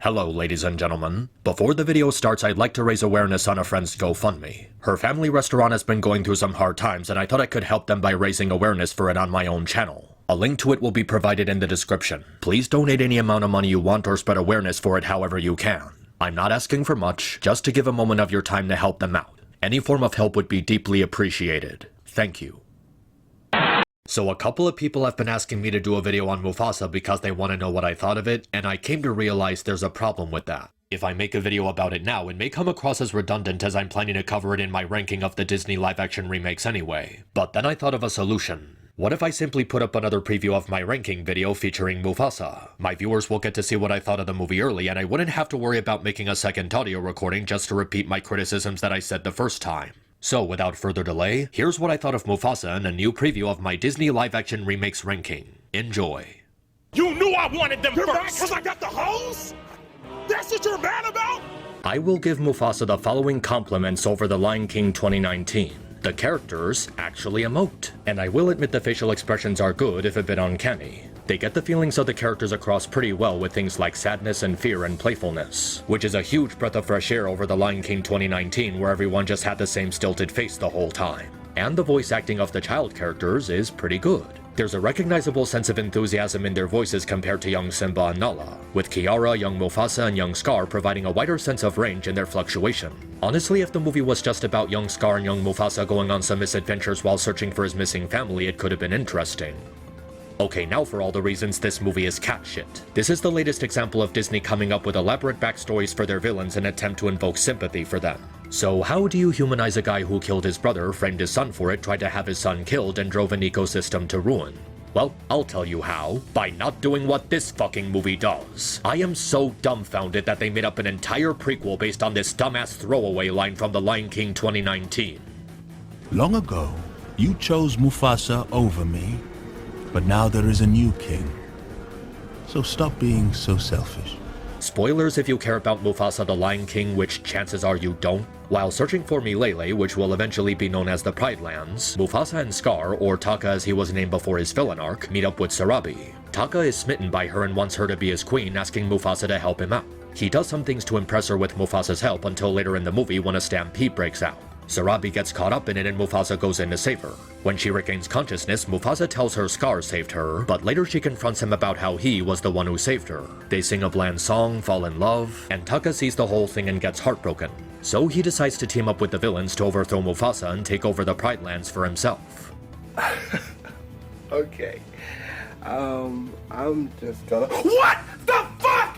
Hello ladies and gentlemen. Before the video starts, I'd like to raise awareness on a friend's GoFundMe. Her family restaurant has been going through some hard times and I thought I could help them by raising awareness for it on my own channel. A link to it will be provided in the description. Please donate any amount of money you want or spread awareness for it however you can. I'm not asking for much, just to give a moment of your time to help them out. Any form of help would be deeply appreciated. Thank you. So a couple of people have been asking me to do a video on Mufasa because they want to know what I thought of it, and I came to realize there's a problem with that. If I make a video about it now, it may come across as redundant as I'm planning to cover it in my ranking of the Disney live-action remakes anyway. But then I thought of a solution. What if I simply put up another preview of my ranking video featuring Mufasa? My viewers will get to see what I thought of the movie early, and I wouldn't have to worry about making a second audio recording just to repeat my criticisms that I said the first time. So without further delay, here's what I thought of Mufasa in a new preview of my Disney live-action remakes ranking. Enjoy. You knew I wanted them first! You're mad because I got the hose? That's what you're mad about? I will give Mufasa the following compliments over The Lion King 2019. The characters actually emote, and I will admit the facial expressions are good if a bit uncanny. They get the feelings of the characters across pretty well with things like sadness and fear and playfulness, which is a huge breath of fresh air over The Lion King 2019 where everyone just had the same stilted face the whole time. And the voice acting of the child characters is pretty good. There's a recognizable sense of enthusiasm in their voices compared to young Simba and Nala, with Kiara, young Mufasa, and young Scar providing a wider sense of range in their fluctuation. Honestly, if the movie was just about young Scar and young Mufasa going on some misadventures while searching for his missing family, it could have been interesting. Okay, now for all the reasons this movie is cat shit. This is the latest example of Disney coming up with elaborate backstories for their villains in an attempt to invoke sympathy for them. So how do you humanize a guy who killed his brother, framed his son for it, tried to have his son killed, and drove an ecosystem to ruin? Well, I'll tell you how. By not doing what this fucking movie does. I am so dumbfounded that they made up an entire prequel based on this dumbass throwaway line from The Lion King 2019. Long ago, you chose Mufasa over me, but now there is a new king. So stop being so selfish. Spoilers if you care about Mufasa the Lion King, which chances are you don't. While searching for Milele, which will eventually be known as the Pride Lands, Mufasa and Scar, or Taka as he was named before his villain arc, meet up with Sarabi. Taka is smitten by her and wants her to be his queen, asking Mufasa to help him out. He does some things to impress her with Mufasa's help until later in the movie when a stampede breaks out. Sarabi gets caught up in it and Mufasa goes in to save her. When she regains consciousness, Mufasa tells her Scar saved her, but later she confronts him about how he was the one who saved her. They sing a bland song, fall in love, and Taka sees the whole thing and gets heartbroken. So he decides to team up with the villains to overthrow Mufasa and take over the Pride Lands for himself. Okay. I'm just gonna— What the fuck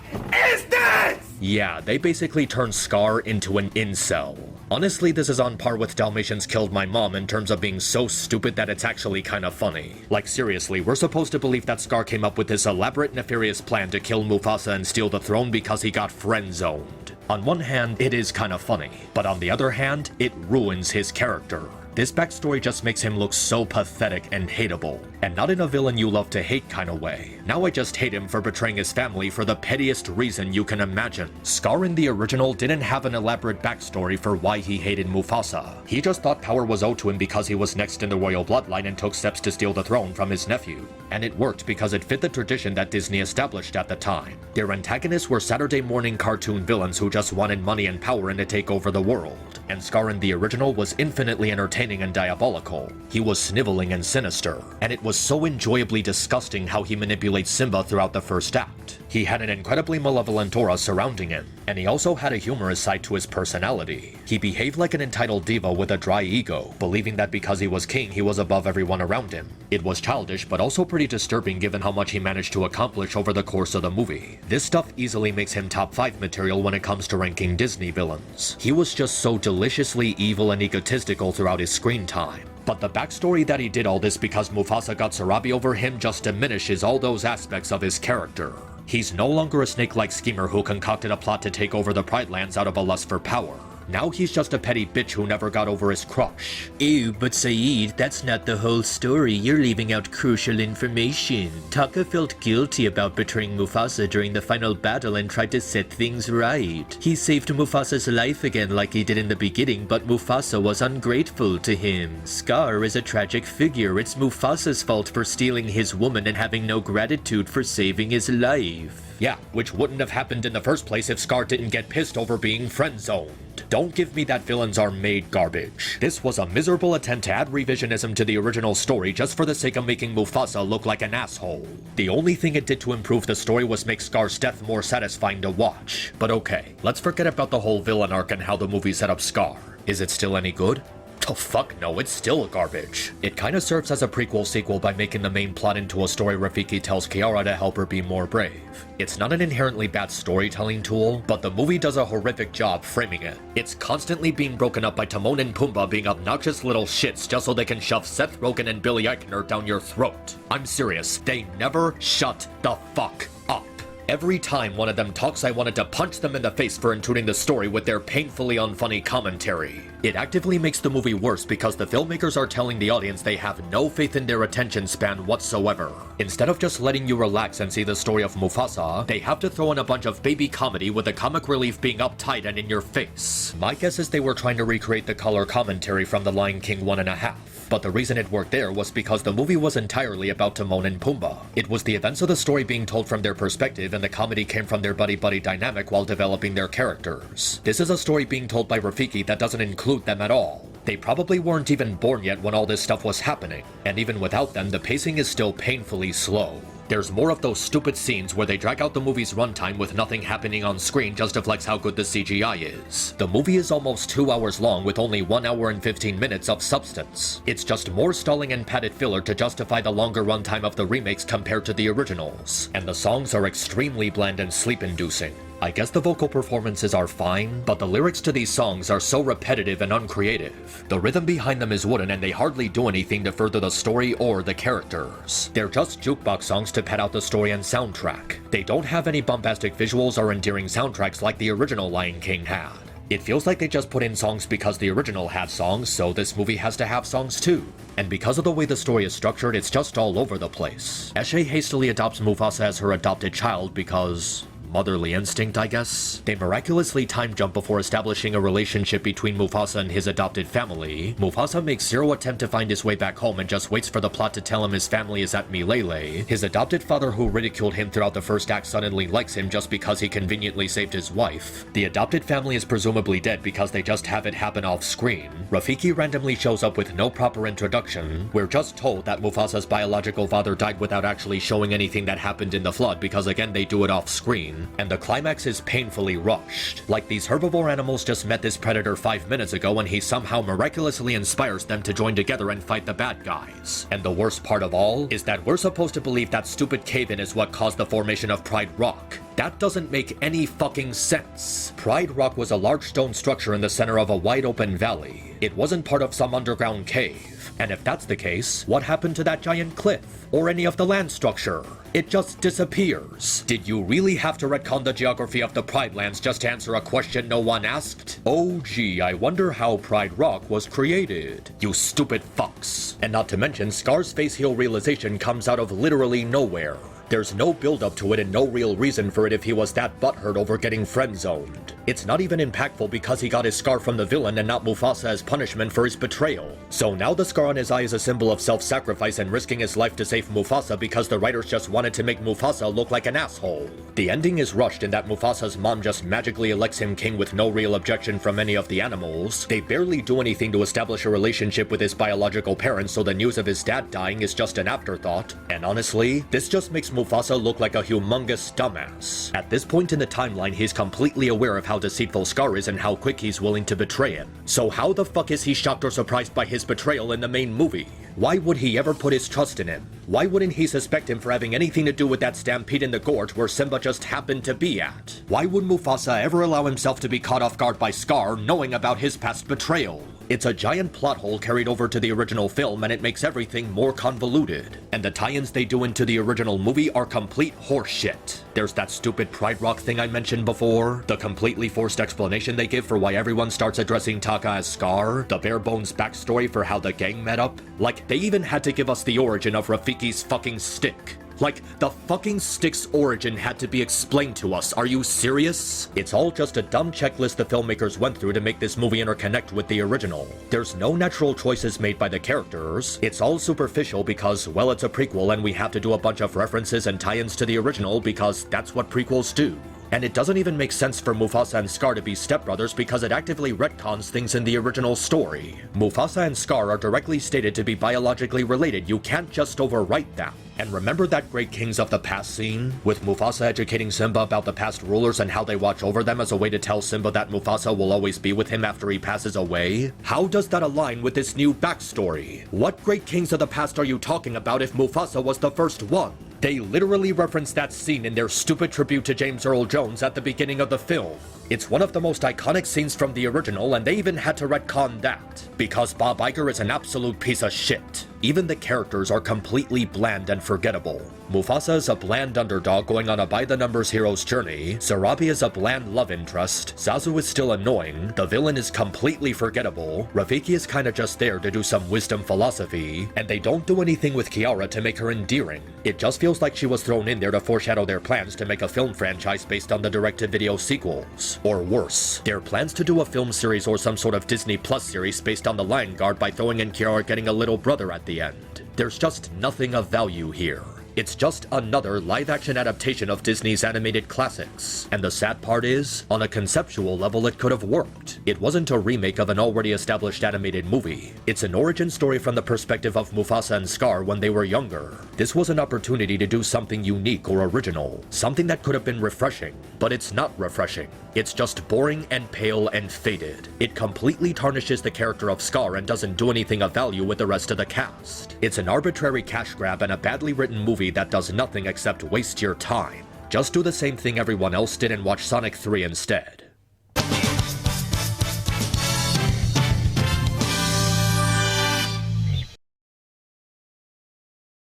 is this?! Yeah, they basically turned Scar into an incel. Honestly, this is on par with Dalmatians Killed My Mom in terms of being so stupid that it's actually kinda funny. Like seriously, we're supposed to believe that Scar came up with this elaborate nefarious plan to kill Mufasa and steal the throne because he got friend-zoned. On one hand, it is kinda funny, but on the other hand, it ruins his character. This backstory just makes him look so pathetic and hateable, and not in a villain you love to hate kind of way. Now I just hate him for betraying his family for the pettiest reason you can imagine. Scar in the original didn't have an elaborate backstory for why he hated Mufasa. He just thought power was owed to him because he was next in the royal bloodline and took steps to steal the throne from his nephew. And it worked because it fit the tradition that Disney established at the time. Their antagonists were Saturday morning cartoon villains who just wanted money and power and to take over the world. And Scar in the original was infinitely entertaining and diabolical. He was sniveling and sinister, and it was so enjoyably disgusting how he manipulates Simba throughout the first act. He had an incredibly malevolent aura surrounding him, and he also had a humorous side to his personality. He behaved like an entitled diva with a dry ego, believing that because he was king he was above everyone around him. It was childish but also pretty disturbing given how much he managed to accomplish over the course of the movie. This stuff easily makes him top 5 material when it comes to ranking Disney villains. He was just so deliciously evil and egotistical throughout his screen time. But the backstory that he did all this because Mufasa got Sarabi over him just diminishes all those aspects of his character. He's no longer a snake-like schemer who concocted a plot to take over the Pride Lands out of a lust for power. Now he's just a petty bitch who never got over his crush. Ew, but Saeed, that's not the whole story. You're leaving out crucial information. Taka felt guilty about betraying Mufasa during the final battle and tried to set things right. He saved Mufasa's life again like he did in the beginning, but Mufasa was ungrateful to him. Scar is a tragic figure. It's Mufasa's fault for stealing his woman and having no gratitude for saving his life. Yeah, which wouldn't have happened in the first place if Scar didn't get pissed over being friend-zoned. Don't give me that villains are made garbage. This was a miserable attempt to add revisionism to the original story just for the sake of making Mufasa look like an asshole. The only thing it did to improve the story was make Scar's death more satisfying to watch. But okay, let's forget about the whole villain arc and how the movie set up Scar. Is it still any good? Oh fuck no, it's still garbage. It kinda serves as a prequel sequel by making the main plot into a story Rafiki tells Kiara to help her be more brave. It's not an inherently bad storytelling tool, but the movie does a horrific job framing it. It's constantly being broken up by Timon and Pumbaa being obnoxious little shits just so they can shove Seth Rogen and Billy Eichner down your throat. I'm serious, they never shut the fuck up. Every time one of them talks, I wanted to punch them in the face for intruding the story with their painfully unfunny commentary. It actively makes the movie worse because the filmmakers are telling the audience they have no faith in their attention span whatsoever. Instead of just letting you relax and see the story of Mufasa, they have to throw in a bunch of baby comedy with the comic relief being uptight and in your face. My guess is they were trying to recreate the color commentary from The Lion King 1.5. But the reason it worked there was because the movie was entirely about Timon and Pumbaa. It was the events of the story being told from their perspective, and the comedy came from their buddy-buddy dynamic while developing their characters. This is a story being told by Rafiki that doesn't include them at all. They probably weren't even born yet when all this stuff was happening, and even without them, the pacing is still painfully slow. There's more of those stupid scenes where they drag out the movie's runtime with nothing happening on screen just to flex how good the CGI is. The movie is almost 2 hours long with only 1 hour and 15 minutes of substance. It's just more stalling and padded filler to justify the longer runtime of the remakes compared to the originals. And the songs are extremely bland and sleep-inducing. I guess the vocal performances are fine, but the lyrics to these songs are so repetitive and uncreative. The rhythm behind them is wooden and they hardly do anything to further the story or the characters. They're just jukebox songs to pad out the story and soundtrack. They don't have any bombastic visuals or endearing soundtracks like the original Lion King had. It feels like they just put in songs because the original had songs, so this movie has to have songs too. And because of the way the story is structured, it's just all over the place. Eshe hastily adopts Mufasa as her adopted child because motherly instinct, I guess? They miraculously time jump before establishing a relationship between Mufasa and his adopted family. Mufasa makes zero attempt to find his way back home and just waits for the plot to tell him his family is at Milele. His adopted father, who ridiculed him throughout the first act, suddenly likes him just because he conveniently saved his wife. The adopted family is presumably dead because they just have it happen off screen. Rafiki randomly shows up with no proper introduction. We're just told that Mufasa's biological father died without actually showing anything that happened in the flood because again they do it off screen. And the climax is painfully rushed. Like these herbivore animals just met this predator 5 minutes ago and he somehow miraculously inspires them to join together and fight the bad guys. And the worst part of all is that we're supposed to believe that stupid cave-in is what caused the formation of Pride Rock. That doesn't make any fucking sense. Pride Rock was a large stone structure in the center of a wide open valley. It wasn't part of some underground cave. And if that's the case, what happened to that giant cliff? Or any of the land structure? It just disappears. Did you really have to retcon the geography of the Pride Lands just to answer a question no one asked? Oh gee, I wonder how Pride Rock was created. You stupid fucks. And not to mention, Scar's face heel realization comes out of literally nowhere. There's no build-up to it and no real reason for it if he was that butthurt over getting friend-zoned. It's not even impactful because he got his scar from the villain and not Mufasa as punishment for his betrayal. So now the scar on his eye is a symbol of self-sacrifice and risking his life to save Mufasa because the writers just wanted to make Mufasa look like an asshole. The ending is rushed in that Mufasa's mom just magically elects him king with no real objection from any of the animals. They barely do anything to establish a relationship with his biological parents, so the news of his dad dying is just an afterthought. And honestly, this just makes Mufasa look like a humongous dumbass. At this point in the timeline, he's completely aware of how deceitful Scar is and how quick he's willing to betray him. So how the fuck is he shocked or surprised by his betrayal in the main movie? Why would he ever put his trust in him? Why wouldn't he suspect him for having anything to do with that stampede in the gorge where Simba just happened to be at? Why would Mufasa ever allow himself to be caught off guard by Scar knowing about his past betrayal? It's a giant plot hole carried over to the original film, and it makes everything more convoluted. And the tie-ins they do into the original movie are complete horseshit. There's that stupid Pride Rock thing I mentioned before, the completely forced explanation they give for why everyone starts addressing Taka as Scar, the bare bones backstory for how the gang met up. Like, they even had to give us the origin of Rafiki's fucking stick. Like, the fucking stick's origin had to be explained to us. Are you serious? It's all just a dumb checklist the filmmakers went through to make this movie interconnect with the original. There's no natural choices made by the characters. It's all superficial because, well, it's a prequel and we have to do a bunch of references and tie-ins to the original because that's what prequels do. And it doesn't even make sense for Mufasa and Scar to be stepbrothers because it actively retcons things in the original story. Mufasa and Scar are directly stated to be biologically related. You can't just overwrite them. And remember that Great Kings of the Past scene? With Mufasa educating Simba about the past rulers and how they watch over them as a way to tell Simba that Mufasa will always be with him after he passes away? How does that align with this new backstory? What Great Kings of the Past are you talking about if Mufasa was the first one? They literally reference that scene in their stupid tribute to James Earl Jones at the beginning of the film. It's one of the most iconic scenes from the original, and they even had to retcon that, because Bob Iger is an absolute piece of shit. Even the characters are completely bland and forgettable. Mufasa is a bland underdog going on a by-the-numbers hero's journey, Sarabi is a bland love interest, Zazu is still annoying, the villain is completely forgettable, Rafiki is kinda just there to do some wisdom philosophy, and they don't do anything with Kiara to make her endearing. It just feels like she was thrown in there to foreshadow their plans to make a film franchise based on the direct-to-video sequels. Or worse, their plans to do a film series or some sort of Disney Plus series based on the Lion Guard by throwing in Kiara getting a little brother at the end. There's just nothing of value here. It's just another live-action adaptation of Disney's animated classics. And the sad part is, on a conceptual level it could have worked. It wasn't a remake of an already established animated movie. It's an origin story from the perspective of Mufasa and Scar when they were younger. This was an opportunity to do something unique or original, something that could have been refreshing, but it's not refreshing. It's just boring and pale and faded. It completely tarnishes the character of Scar and doesn't do anything of value with the rest of the cast. It's an arbitrary cash grab and a badly written movie that does nothing except waste your time. Just do the same thing everyone else did and watch Sonic 3 instead.